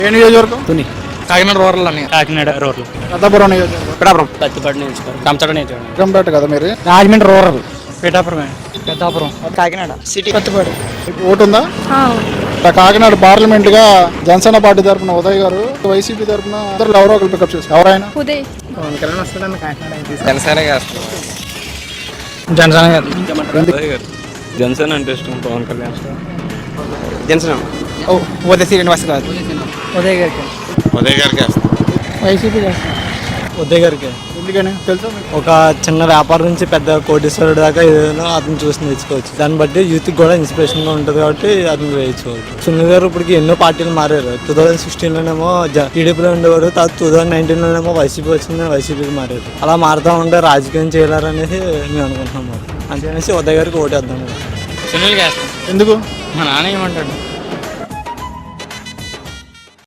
ఏ నియోజకవర్గం? తుని కాకినాడ రూరల్ అని. కాకినాడ రూరల్. పెద్దాపురం నియోజకవర్గం. పిఠాపురం. పత్తిపాటి నియోజకవర్గం. కంచడ నియోజకవర్గం. జంపేట కదా మీరు? రాజమండ్రి రూరల్. పిఠాపురమే. పెద్దాపురం. కాకినాడ సిటీ. పత్తిపాటి. ఓటు ఉందా? కాకినాడ పార్లమెంట్ గా జనసేన పార్టీ తరఫున ఉదయ్ గారు, వైసీపీ తరఫున అందరూ ఎవరో ఒకరు పికప్ చేస్తారు. ఎవరైనా ఉదయ్ పవన్ కళ్యాణ్ వస్తాడని కాకినాడ జనసేన జనసేన అంటే ఇష్టం. పవన్ కళ్యాణ్ జనసేన. ఉదయ్ శ్రీనివాస్ గారు. ఉదయ్ గారికి. ఉదయ్ గారికి వేస్తాం. వైసీపీ చేస్తాం. ఉదయ్ గారికి. ఎందుకని తెలుసా మీకు? ఒక చిన్న వ్యాపారం నుంచి పెద్ద కోటీశ్వరుడు దాకా ఏదైనా అతను చూసి నేర్చుకోవచ్చు. దాన్ని బట్టి యూత్ కూడా ఇన్స్పిరేషన్ గా ఉంటుంది కాబట్టి అతను వేయించుకోవచ్చు. సునీల్ గారు ఇప్పటికి ఎన్నో పార్టీలు మారారు. 2016లోనేమో టీడీపీలో ఉండేవారు. తర్వాత 2019లోనేమో వైసీపీ వచ్చింది, వైసీపీకి మారారు. అలా మారుతూ ఉంటే రాజకీయం చేయాలనేసి మేము అనుకుంటున్నాం. అంతేనేసి ఉదయ్ గారికి ఓటేద్దాం. సునీల్ వేస్తాం. ఎందుకు? మా నాన్న ఏమంటాడు?